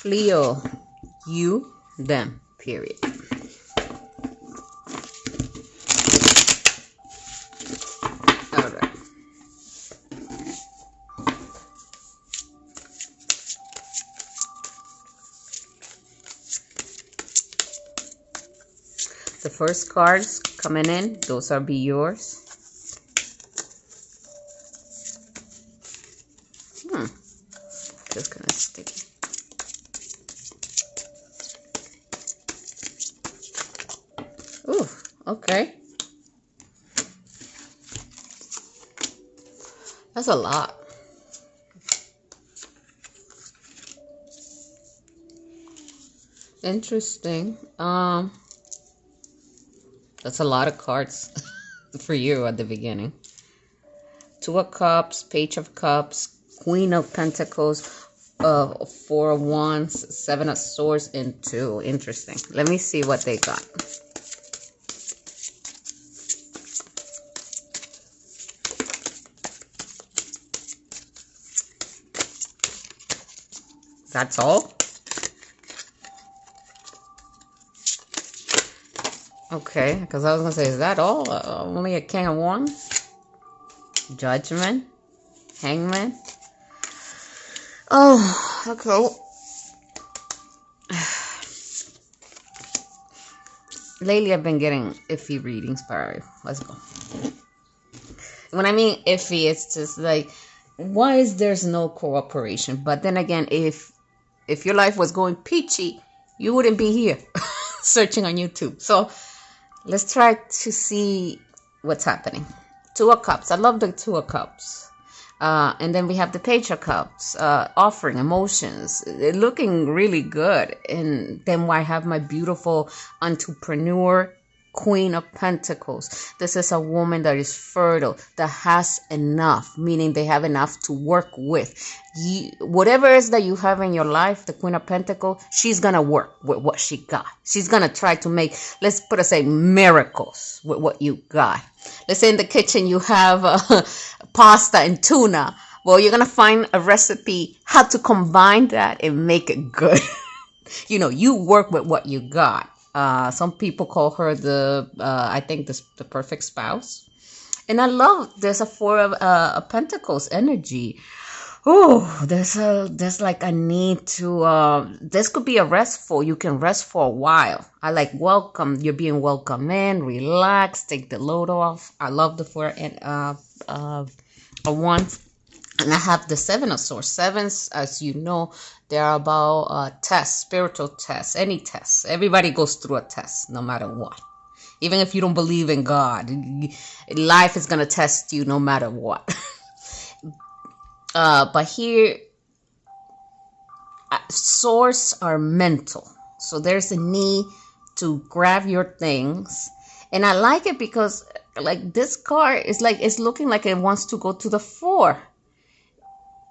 Leo, you, them, period. All right. The first cards coming in, those are be yours. Just kind of sticky. Ooh, okay. That's a lot. Interesting. That's a lot of cards for you at the beginning. Two of Cups, Page of Cups, Queen of Pentacles, Four of Wands, Seven of Swords, and Two. Interesting. Let me see what they got. That's all? Okay, because I was going to say, is that all? Only a King of Wands? Judgment? Hangman? Oh, okay. Lately, I've been getting iffy readings, but alright, let's go. When I mean iffy, it's just like, why is there's no cooperation? But then again, if your life was going peachy, you wouldn't be here searching on YouTube. So let's try to see what's happening. Two of Cups. I love the Two of Cups. And then we have the Page of Cups, offering emotions, looking really good. And then I have my beautiful entrepreneur, Queen of Pentacles. This is a woman that is fertile, that has enough, meaning they have enough to work with. Whatever it is that you have in your life, the Queen of Pentacles, she's going to work with what she got. She's going to try to make, let's put aside, miracles with what you got. Let's say in the kitchen you have pasta and tuna. Well, you're going to find a recipe how to combine that and make it good. You work with what you got. Some people call her I think the perfect spouse. And I love, there's a Four of Pentacles energy. Oh, there's like a need to, this could be a restful. You can rest for a while. I like welcome. You're being welcome in, relax, take the load off. I love the Four of Wands. And I have the Seven of Swords. Sevens, as you know, they're about tests, spiritual tests, any tests. Everybody goes through a test, no matter what. Even if you don't believe in God, life is going to test you no matter what. But here, swords are mental. So there's a need to grab your things. And I like it because like this card is like, it's looking like it wants to go to the four.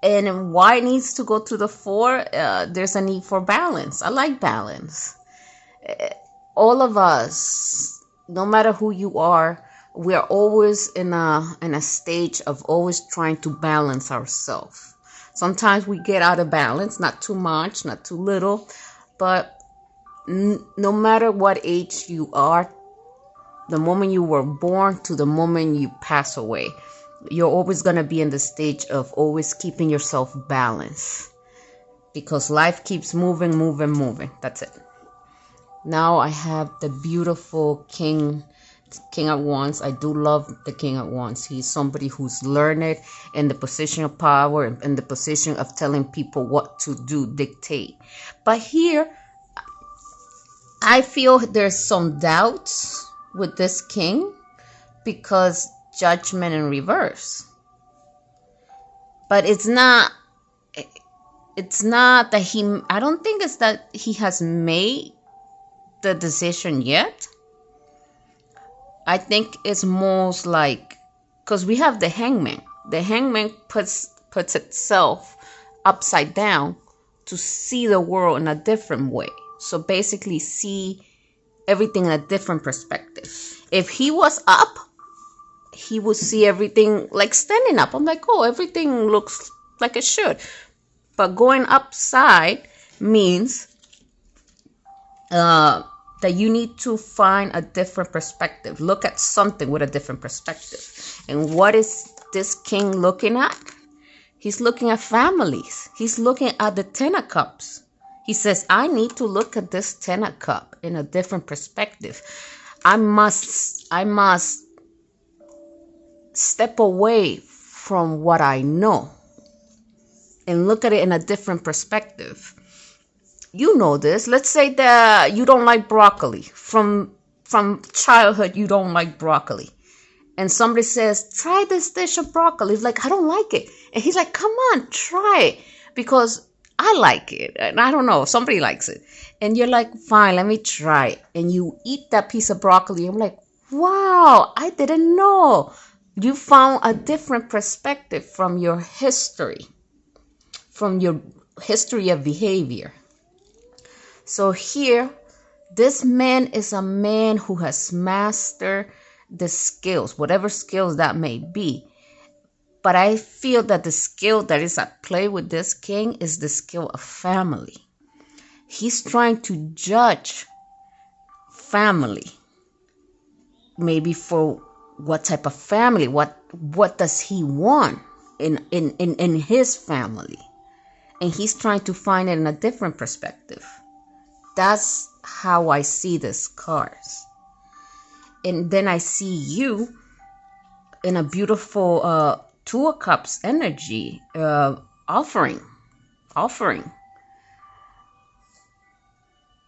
And why it needs to go to the four? There's a need for balance. I like balance. All of us, no matter who you are, we are always in a stage of always trying to balance ourselves. Sometimes we get out of balance, not too much, not too little, but no matter what age you are, the moment you were born to the moment you pass away, you're always going to be in the stage of always keeping yourself balanced, because life keeps moving. That's it. Now I have the beautiful King of Wands. I do love the King of Wands. He's somebody who's learned in the position of power and in the position of telling people what to do, dictate. But here, I feel there's some doubts with this king because Judgment in reverse. But it's not that I don't think it's that he has made the decision yet. I think it's most like, because we have the Hangman. The Hangman puts itself upside down to see the world in a different way. So basically see everything in a different perspective. If he was up, he would see everything like standing up. I'm like, oh, everything looks like it should. But going upside, means that you need to find a different perspective. Look at something with a different perspective. And what is this king looking at? He's looking at families. He's looking at the Ten of Cups. He says, I need to look at this Ten of Cups in a different perspective. I must step away from what I know and look at it in a different perspective. You know this. Let's say that you don't like broccoli. From childhood, you don't like broccoli. And somebody says, try this dish of broccoli. He's like, I don't like it. And he's like, come on, try it. Because I like it. And I don't know, somebody likes it. And you're like, fine, let me try it. And you eat that piece of broccoli. I'm like, wow, I didn't know. You found a different perspective from your history. From your history of behavior. So here, this man is a man who has mastered the skills, whatever skills that may be. But I feel that the skill that is at play with this king is the skill of family. He's trying to judge family. Maybe for what type of family, what does he want in his family? And he's trying to find it in a different perspective. That's how I see this cards. And then I see you in a beautiful Two of Cups energy, offering.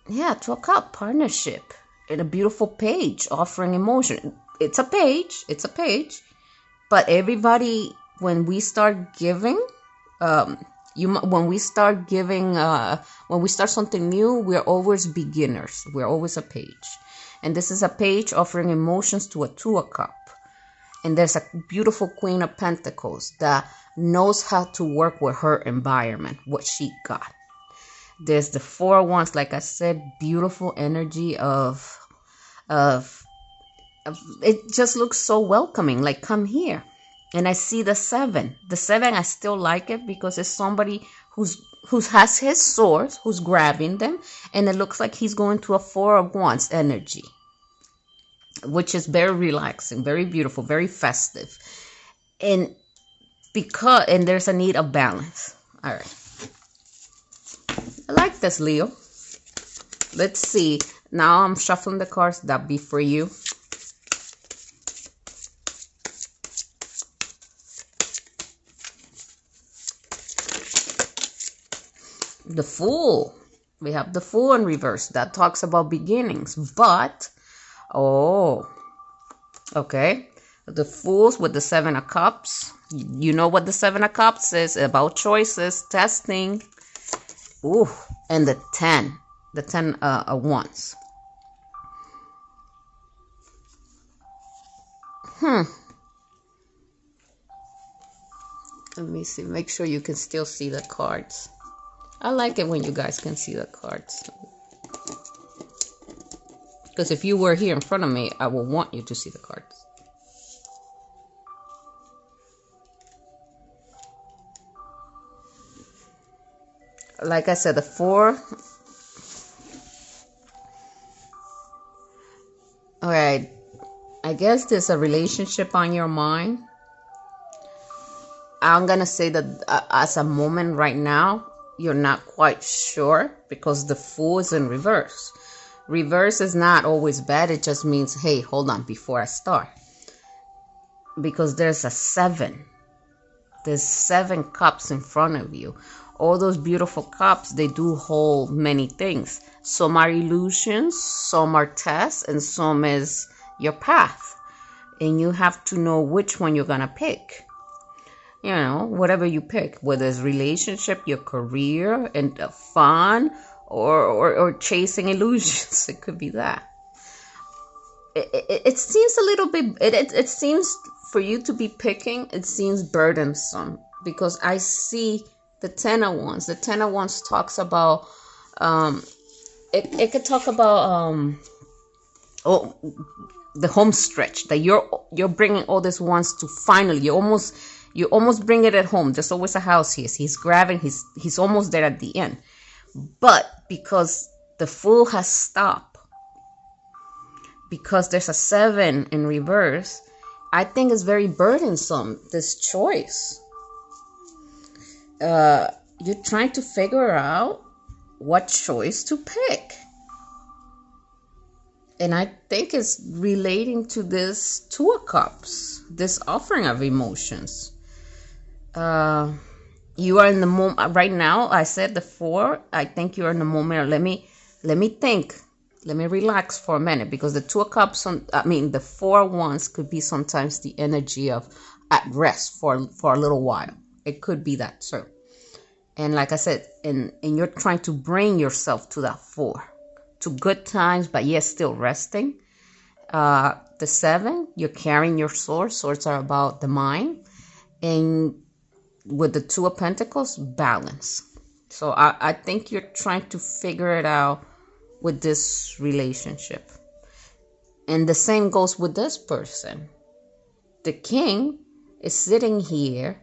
Yeah, Two of Cups, partnership. In a beautiful page, offering emotion. It's a page. But everybody, when we start giving, when we start something new, we're always beginners. We're always a page. And this is a page offering emotions to a Two of Cups. And there's a beautiful Queen of Pentacles that knows how to work with her environment, what she got. There's the Four of Wands, like I said, beautiful energy of it just looks so welcoming, like come here. And I see the Seven. The Seven, I still like it because it's somebody who has his swords, who's grabbing them, and it looks like he's going to a Four of Wands energy, which is very relaxing, very beautiful, very festive. And there's a need of balance. All right. I like this, Leo. Let's see. Now I'm shuffling the cards that be for you. The Fool. We have the Fool in reverse. That talks about beginnings. But, okay. The Fools with the Seven of Cups. You know what the Seven of Cups is. About choices, testing. Ooh. And the 10. The 10 of Wands. Let me see. Make sure you can still see the cards. I like it when you guys can see the cards. Because if you were here in front of me, I will want you to see the cards. Like I said, the Four. All right. I guess there's a relationship on your mind. I'm going to say that as a moment right now, you're not quite sure because the Fool is in reverse. Reverse is not always bad. It just means, hey, hold on before I start. Because there's a 7. There's 7 cups in front of you. All those beautiful cups, they do hold many things. Some are illusions, some are tests, and some is your path. And you have to know which one you're going to pick. You know, whatever you pick, whether it's relationship, your career, and fun, or chasing illusions. It could be that. It seems a little bit, it seems for you to be picking, it seems burdensome. Because I see the 10 of Wands. The 10 of Wands talks about, it could talk about, the home stretch. That you're bringing all these wands to finally, you almost bring it at home. There's always a house here. He's grabbing, he's almost there at the end. But because the Fool has stopped, because there's a 7 in reverse, I think it's very burdensome, this choice. You're trying to figure out what choice to pick. And I think it's relating to this 2 of Cups, this offering of emotions. You are in the moment right now. I said the 4. I think you're in the moment. Let me think. Let me relax for a minute, because the 2 of Cups, the 4 of Wands could be sometimes the energy of at rest for a little while. It could be that too. And like I said, and you're trying to bring yourself to that 4, to good times, but yet still resting. The 7, you're carrying your sword. Swords are about the mind. And with the 2 of Pentacles, balance. So I think you're trying to figure it out with this relationship. And the same goes with this person. The King is sitting here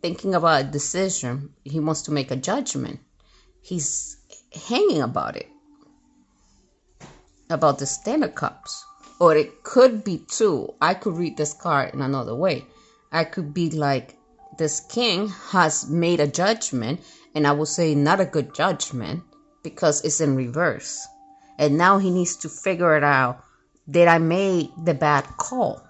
thinking about a decision. He wants to make a judgment. He's hanging about it. About the 10 of Cups. Or it could be too, I could read this card in another way. I could be like, this King has made a judgment, and I would say not a good judgment, because it's in reverse. And now he needs to figure it out. Did I make the bad call?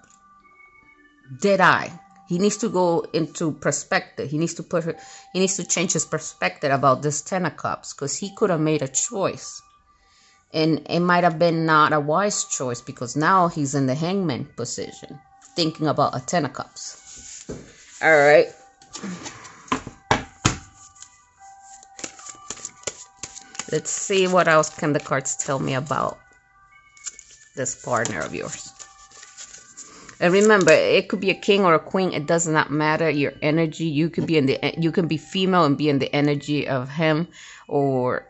Did I? He needs to go into perspective. He needs to change his perspective about this 10 of Cups, because he could have made a choice. And it might have been not a wise choice, because now he's in the Hangman position, thinking about a 10 of Cups. All right. Let's see what else can the cards tell me about this partner of yours. And remember, it could be a king or a queen. It does not matter. Your energy. You can be female and be in the energy of him, or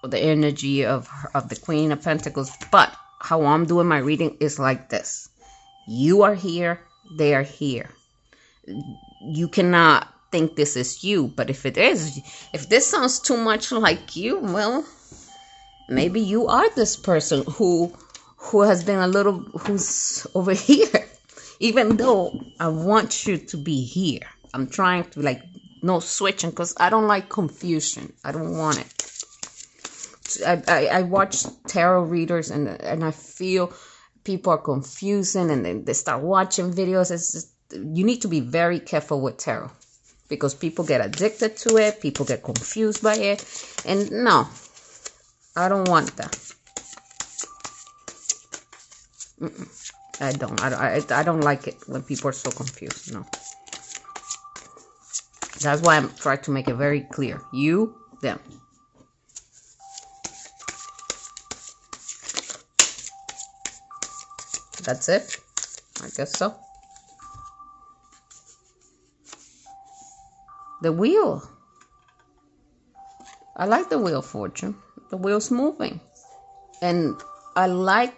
the energy of the Queen of Pentacles. But how I'm doing my reading is like this. You are here. They are here. You cannot think this is you, but if this sounds too much like you, well, maybe you are this person who has been who's over here. Even though I want you to be here, I'm trying to no switching, because I don't like confusion. I don't want it. I watch tarot readers and I feel people are confusing, and then they start watching videos. It's just, you need to be very careful with tarot, because people get addicted to it. People get confused by it. And no, I don't want that. I don't like it when people are so confused. No. That's why I'm trying to make it very clear. You, them. That's it. I guess so. The wheel. I like the Wheel of Fortune. The wheel's moving. And I like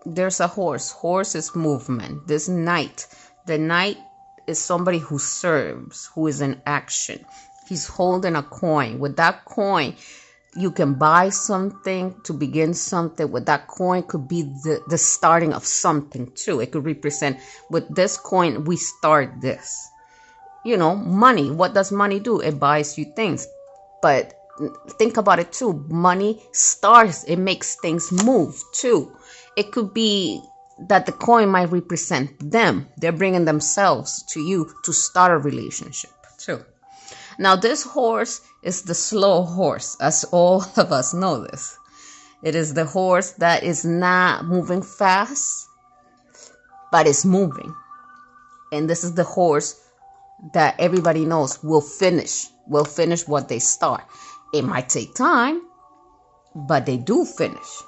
there's a horse. Horse is movement. This knight. The knight is somebody who serves, who is in action. He's holding a coin. With that coin, you can buy something to begin something. With that coin could be the starting of something too. It could represent, with this coin, we start this. Money. What does money do? It buys you things. But think about it too. Money starts. It makes things move too. It could be that the coin might represent them. They're bringing themselves to you to start a relationship too. Now, this horse is the slow horse, as all of us know this. It is the horse that is not moving fast, but is moving. And this is the horse that everybody knows will finish what they start. It might take time, but they do finish.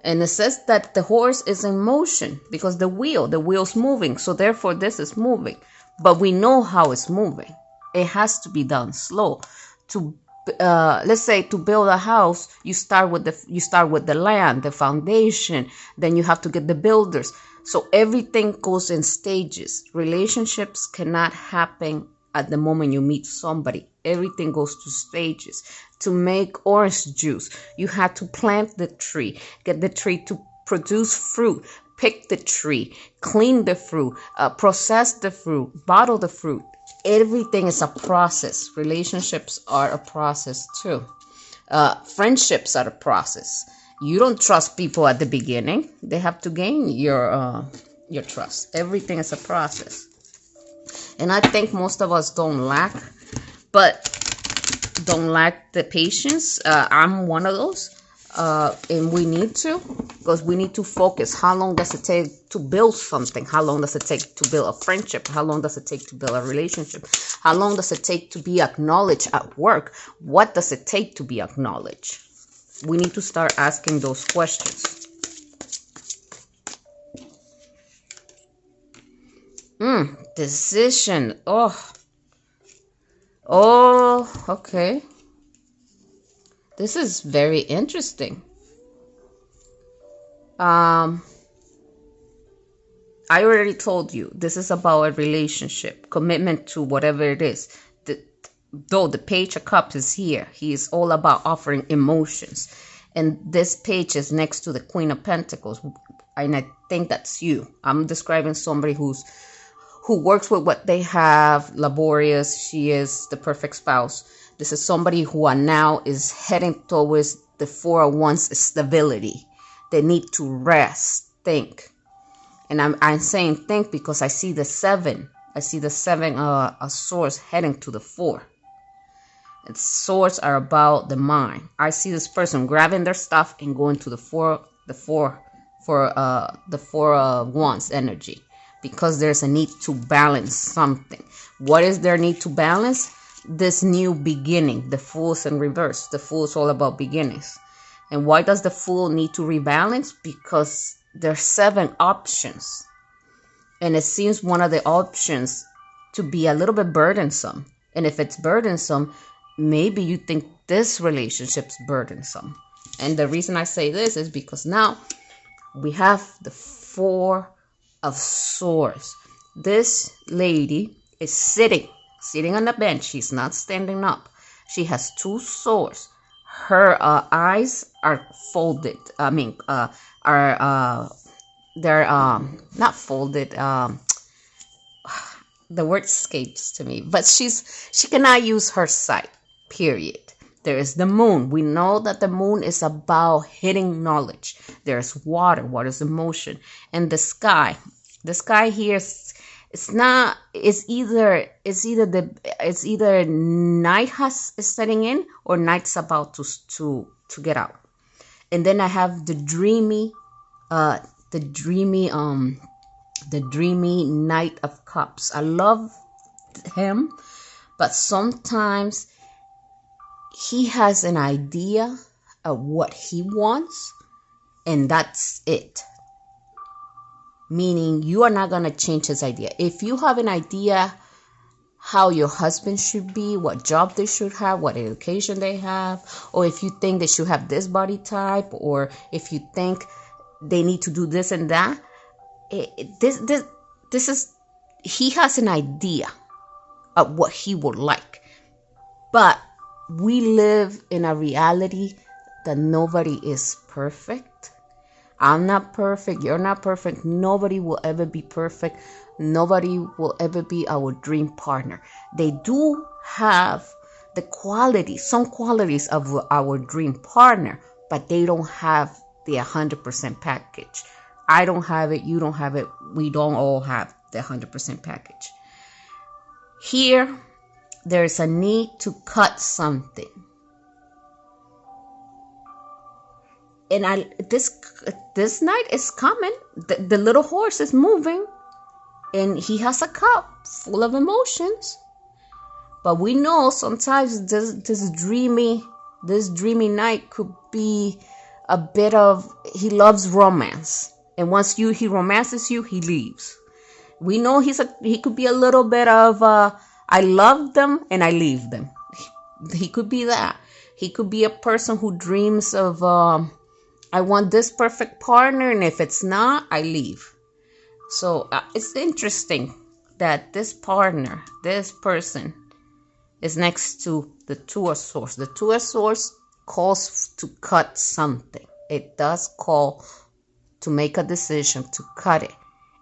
And it says that the horse is in motion because the wheel's moving. So therefore, this is moving. But we know how it's moving. It has to be done slow. Let's say to build a house, you start with the land, the foundation. Then you have to get the builders. So everything goes in stages. Relationships cannot happen at the moment you meet somebody. Everything goes to stages. To make orange juice, you have to plant the tree, get the tree to produce fruit, pick the tree, clean the fruit, process the fruit, bottle the fruit. Everything is a process. Relationships are a process too. Friendships are a process. You don't trust people at the beginning. They have to gain your trust. Everything is a process. And I think most of us don't lack the patience. I'm one of those. And we need to, because we need to focus. How long does it take to build something? How long does it take to build a friendship? How long does it take to build a relationship? How long does it take to be acknowledged at work? What does it take to be acknowledged? We need to start asking those questions. Decision. Oh, okay. This is very interesting. I already told you, this is about a relationship, commitment to whatever it is. Though the Page of Cups is here, he is all about offering emotions. And this page is next to the Queen of Pentacles. And I think that's you. I'm describing somebody who works with what they have, laborious. She is the perfect spouse. This is somebody who now is heading towards the Four of Wands stability. They need to rest, think. And I'm saying think because I see the 7. I see the 7 of swords heading to the 4. And swords are about the mind. I see this person grabbing their stuff and going to the four of Wands energy, because there's a need to balance something. What is their need to balance? This new beginning. The Fool's in reverse. The Fool's all about beginnings. And why does the Fool need to rebalance? Because there's 7 options. And it seems one of the options to be a little bit burdensome. And if it's burdensome, maybe you think this relationship's burdensome. And the reason I say this is because now we have the 4 of Swords. This lady is sitting on the bench. She's not standing up. She has 2 swords. Her eyes are folded. They're not folded. The word escapes to me. But she cannot use her sight. Period. There is the moon. We know that the moon is about hitting knowledge. There's water. Water's emotion. And the sky. The sky here is either night is setting in or night's about to get out. And then I have the dreamy Knight of Cups. I love him, but sometimes he has an idea of what he wants, and that's it. Meaning you are not going to change his idea. If you have an idea how your husband should be, what job they should have, what education they have, or if you think they should have this body type, or if you think they need to do this and that, this is, he has an idea of what he would like. But we live in a reality that nobody is perfect. I'm not perfect. You're not perfect. Nobody will ever be perfect. Nobody will ever be our dream partner. They do have the qualities, some qualities of our dream partner, but they don't have the 100% package. I don't have it. You don't have it. We don't all have the 100% package. Here, there's a need to cut something. And this night is coming. The little horse is moving, and he has a cup full of emotions. But we know sometimes this dreamy night could be a bit of, he loves romance, and once he romances you, he leaves. We know he could be a little bit of I love them and I leave them. He could be that. He could be a person who dreams of I want this perfect partner, and if it's not, I leave. So it's interesting. that this partner, this person, is next to the Two of Swords. The Two of Swords calls to cut something. It does call to make a decision to cut it.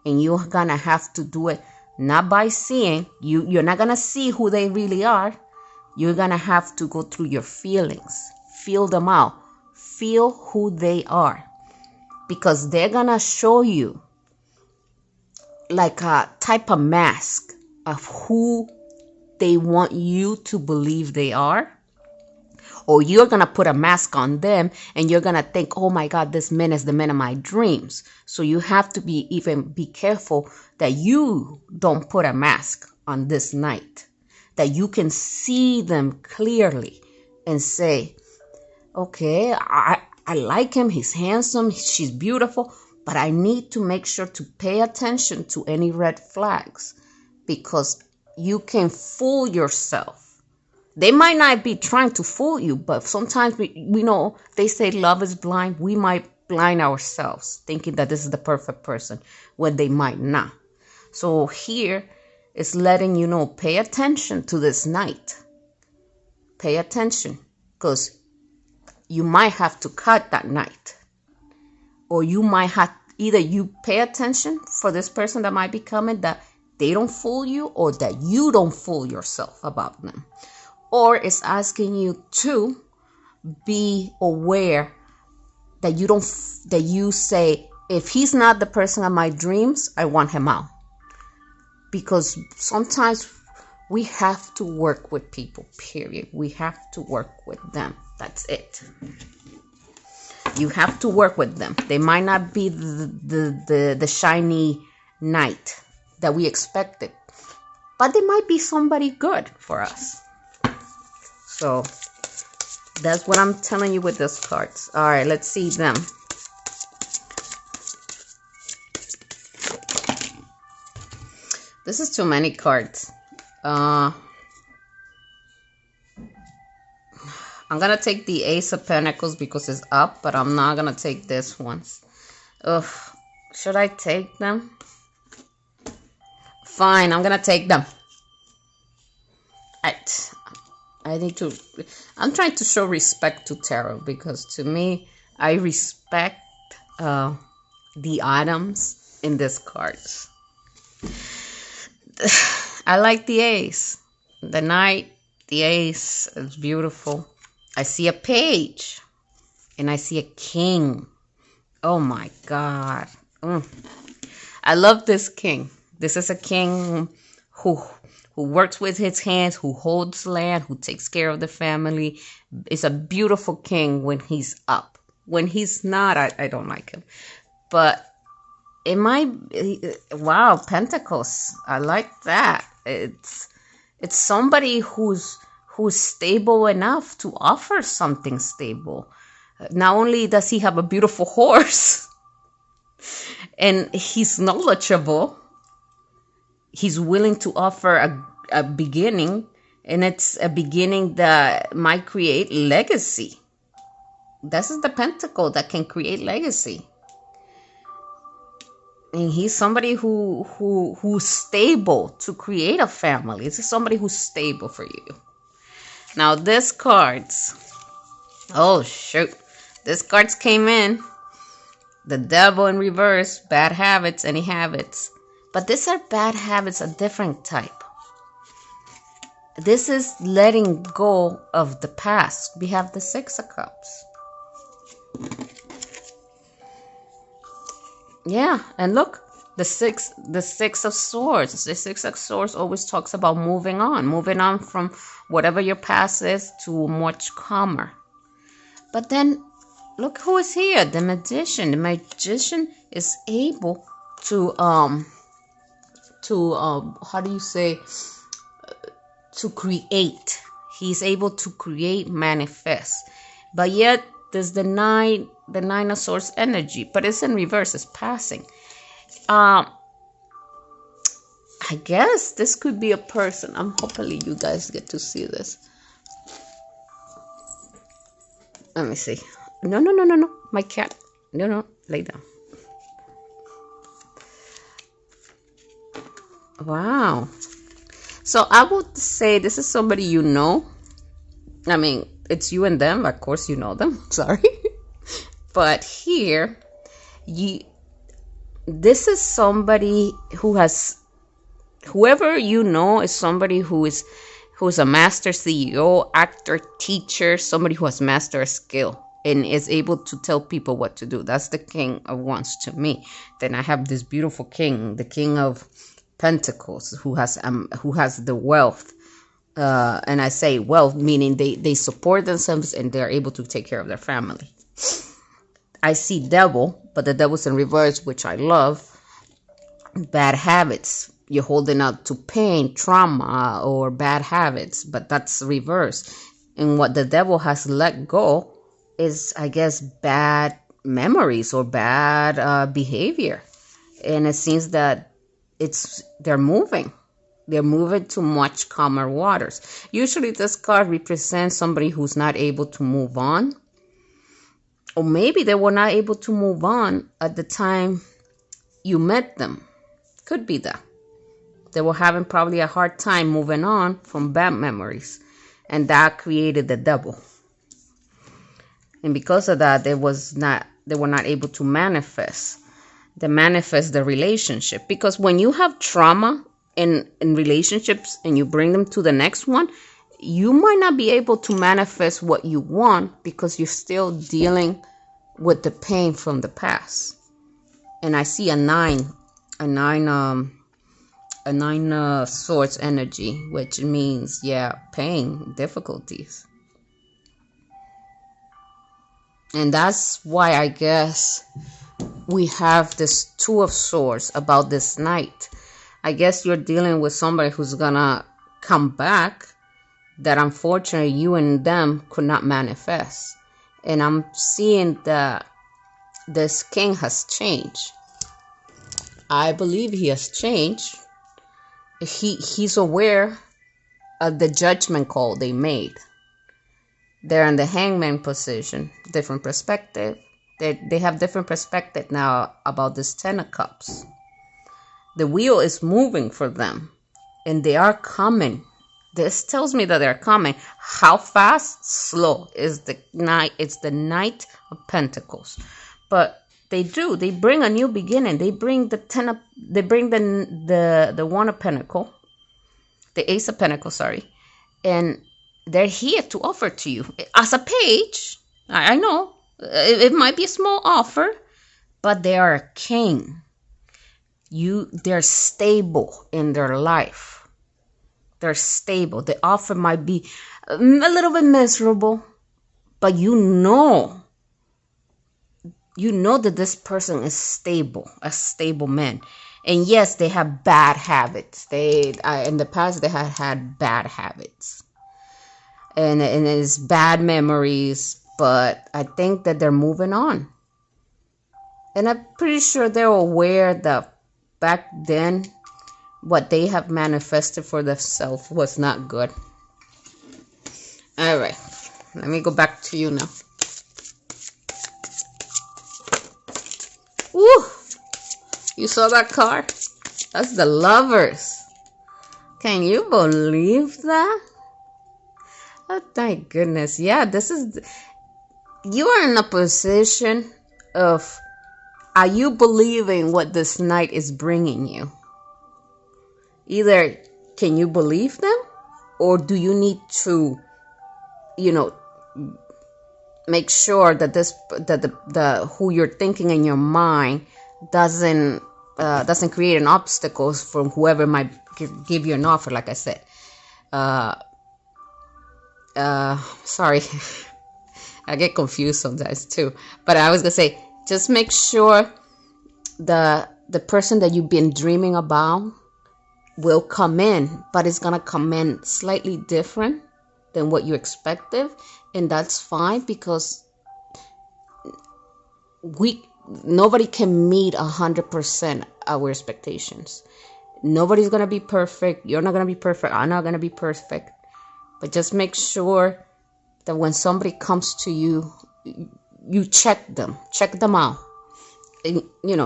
And you're going to have to do it not by seeing. You're not going to see who they really are. You're going to have to go through your feelings. Feel them out. Feel who they are. Because they're going to show you like a type of mask of who they want you to believe they are. Or you're going to put a mask on them and you're going to think, oh my God, this man is the man of my dreams. So you have to be careful that you don't put a mask on this night. That you can see them clearly and say, okay, I like him. He's handsome. She's beautiful. But I need to make sure to pay attention to any red flags. Because you can fool yourself. They might not be trying to fool you, but sometimes we know they say love is blind. We might blind ourselves thinking that this is the perfect person when they might not. So here it's letting you know, pay attention to this night. Pay attention because you might have to cut that night. Or you might have, either you pay attention for this person that might be coming, that they don't fool you, or that you don't fool yourself about them. Or it's asking you to be aware that you say, if he's not the person of my dreams, I want him out. Because sometimes we have to work with people, period. We have to work with them. That's it. You have to work with them. They might not be the shiny knight that we expected, but they might be somebody good for us. So that's what I'm telling you with these cards. All right, let's see them. This is too many cards. I'm going to take the Ace of Pentacles because it's up, but I'm not going to take this one. Ugh, should I take them? Fine, I'm going to take them. I'm trying to show respect to tarot because to me, I respect the items in these cards. I like the Ace. The Knight, the Ace is beautiful. I see a page and I see a king. Oh my God. I love this king. This is a king who works with his hands, who holds land, who takes care of the family. It's a beautiful king when he's up. When he's not, I don't like him. But it might, wow, Pentacles. I like that. It's somebody who's stable enough to offer something stable. Not only does he have a beautiful horse and he's knowledgeable, he's willing to offer a beginning, and it's a beginning that might create legacy. This is the Pentacle that can create legacy. And he's somebody who's stable to create a family. This is somebody who's stable for you. Now, this cards. Oh, shoot. This cards came in. The Devil in reverse. Bad habits. Any habits. But these are bad habits, a different type. This is letting go of the past. We have the Six of Cups. Yeah, and look, the six of Swords. The Six of Swords always talks about moving on from whatever your past is to much calmer. But then, look who is here, the Magician. The Magician is able to how do you say, to create. He's able to create, manifest. But yet there's the Nine of Swords energy, but it's in reverse, it's passing. I guess this could be a person. Hopefully you guys get to see this. Let me see. No, my cat. No, lay down. Wow. So I would say this is somebody you know. I mean, it's you and them. Of course, you know them. Sorry. But here, you this is somebody who has, whoever you know is somebody who's a master CEO, actor, teacher, somebody who has mastered a skill and is able to tell people what to do. That's the King of Wands to me. Then I have this beautiful king, the King of Pentacles, who has the wealth. And I say wealth meaning they support themselves and they're able to take care of their family. I see devil, but the devil's in reverse, which I love. Bad habits. You're holding out to pain, trauma, or bad habits, but that's reverse. And what the devil has let go is, I guess, bad memories or bad behavior. And it seems that they're moving to much calmer waters. Usually this card represents somebody who's not able to move on, or maybe they were not able to move on at the time you met them. Could be that they were having probably a hard time moving on from bad memories, and that created the devil. And because of that, they were not able to manifest the relationship. Because when you have trauma in relationships and you bring them to the next one, you might not be able to manifest what you want because you're still dealing with the pain from the past. And I see a nine swords energy, which means, pain, difficulties. And that's why I guess we have this Two of Swords about this night. I guess you're dealing with somebody who's gonna come back that unfortunately you and them could not manifest. And I'm seeing that this king has changed. I believe he has changed. He's aware of the judgment call they made. They're in the hangman position, different perspective. They have different perspective now about this Ten of Cups. The wheel is moving for them, and they are coming. This tells me that they're coming. How fast? Slow. Is the night. It's the Knight of Pentacles, but they bring a new beginning. They bring the the One of Pentacles, the Ace of Pentacles, sorry, and they're here to offer to you as a page. I know it might be a small offer, but they are a king. They're stable in their life. They're stable. The offer might be a little bit miserable, but you know that this person is stable, a stable man. And yes, they have bad habits. In the past they had bad habits, and it's bad memories. But I think that they're moving on, and I'm pretty sure they're aware that back then what they have manifested for themselves was not good. All right, let me go back to you now. Woo! You saw that card? That's the Lovers. Can you believe that? Oh, thank goodness. Yeah, you are in a position of, are you believing what this night is bringing you? Either can you believe them, or do you need to, make sure that the who you're thinking in your mind doesn't create an obstacle from whoever might give you an offer. Like I said, sorry, I get confused sometimes too. But I was gonna say, just make sure the person that you've been dreaming about will come in, but it's gonna come in slightly different than what you expected, and that's fine, because nobody can meet 100% our expectations. Nobody's gonna be perfect. You're not gonna be perfect. I'm not gonna be perfect. But just make sure that when somebody comes to you, you check them out.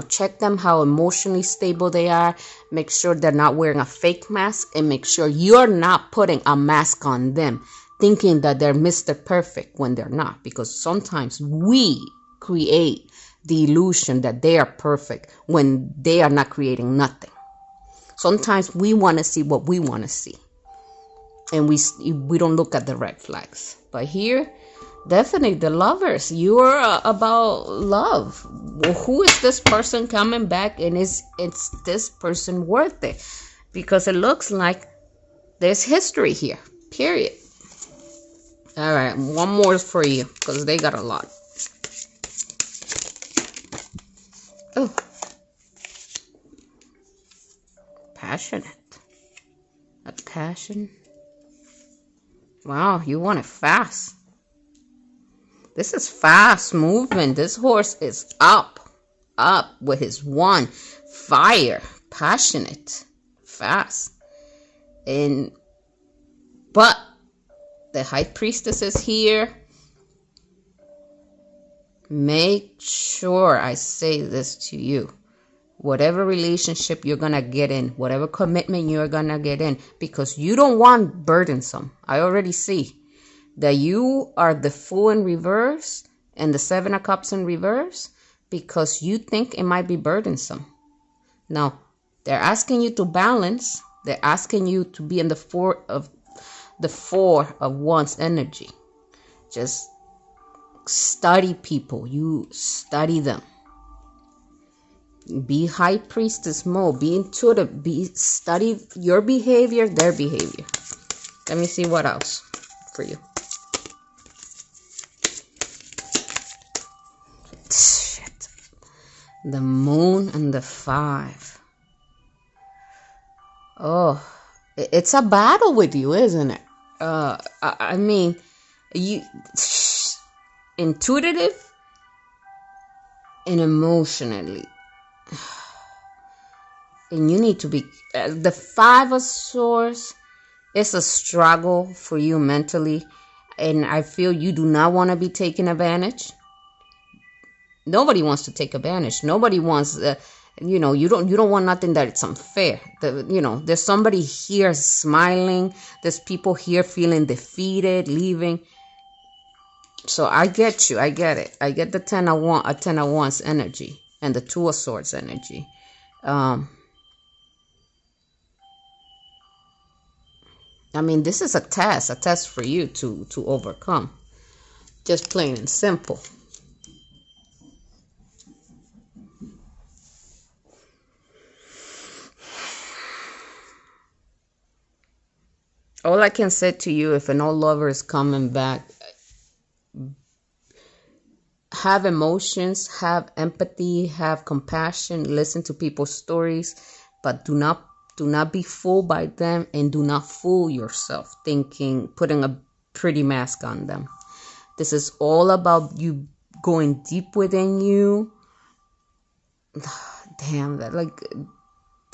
check them how emotionally stable they are. Make sure they're not wearing a fake mask, and make sure you're not putting a mask on them thinking that they're Mr. Perfect when they're not, because sometimes we create the illusion that they are perfect when they are not creating nothing. Sometimes we want to see what we want to see, and we don't look at the red flags. But here, definitely the lovers, you're about love. Well, who is this person coming back, and is this person worth it? Because it looks like there's history here, period. All right, one more for you, because they got a lot. Oh, passionate. A passion. Wow, you want it fast. This is fast movement. This horse is up with his one. Fire, passionate, fast. But the high priestess is here. Make sure I say this to you. Whatever relationship you're going to get in, whatever commitment you're going to get in, because you don't want burdensome. I already see that you are the Fool in reverse and the Seven of Cups in reverse because you think it might be burdensome. Now, they're asking you to balance. They're asking you to be in the Four of Wands energy. Just study people. You study them. Be high priestess mode. Be intuitive. Study your behavior, their behavior. Let me see what else for you. Shit. The Moon and the 5. Oh, it's a battle with you, isn't it? I mean, you intuitive and emotionally. And you need to be the 5 of Swords is a struggle for you mentally, and I feel you do not want to be taken advantage. Nobody wants to take advantage. Nobody wants you don't want nothing that it's unfair. There's somebody here smiling. There's people here feeling defeated, leaving. So I get you. I get it. I get the 10 of Wands energy and the 2 of Swords energy. I mean, this is a test for you to overcome. Just plain and simple. All I can say to you, if an old lover is coming back, have emotions, have empathy, have compassion, listen to people's stories, but do not be fooled by them, and do not fool yourself putting a pretty mask on them. This is all about you going deep within you. Damn,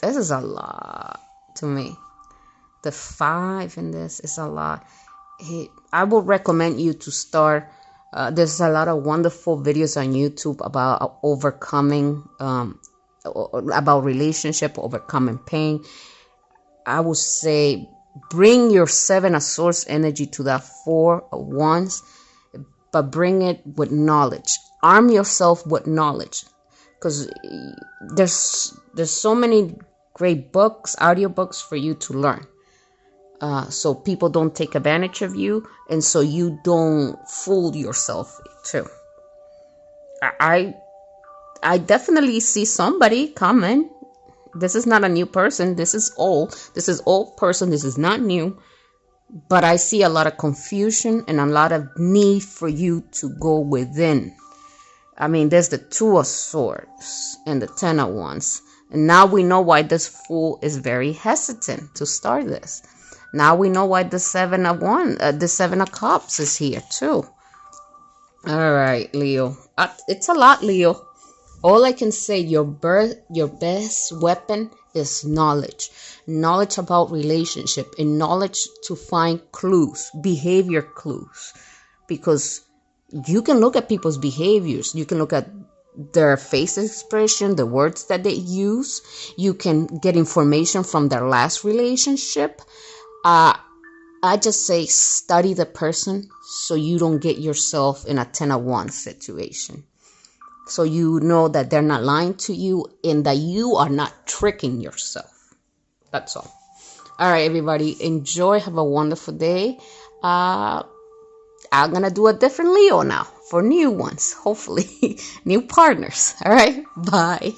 this is a lot to me. The 5 in this is a lot. I would recommend you to start. There's a lot of wonderful videos on YouTube about overcoming, about relationship, overcoming pain. I would say bring your 7 of Swords energy to that 4 of Wands, but bring it with knowledge. Arm yourself with knowledge, because there's so many great books, audiobooks for you to learn. So people don't take advantage of you, and so you don't fool yourself too. I definitely see somebody coming. This is not a new person. This is old. This is old person. This is not new. But I see a lot of confusion and a lot of need for you to go within. I mean, there's the 2 of Swords and the 10 of Wands. And now we know why this fool is very hesitant to start this. Now we know why the 7 of Cups is here too. All right, Leo. It's a lot, Leo. All I can say, your best weapon is knowledge. Knowledge about relationship, and knowledge to find clues, behavior clues. Because you can look at people's behaviors. You can look at their face expression, the words that they use. You can get information from their last relationship. I just say study the person so you don't get yourself in a 10 of wands situation. So you know that they're not lying to you and that you are not tricking yourself. That's all. All right, everybody. Enjoy. Have a wonderful day. I'm going to do a different Leo now for new ones, hopefully. New partners. All right. Bye.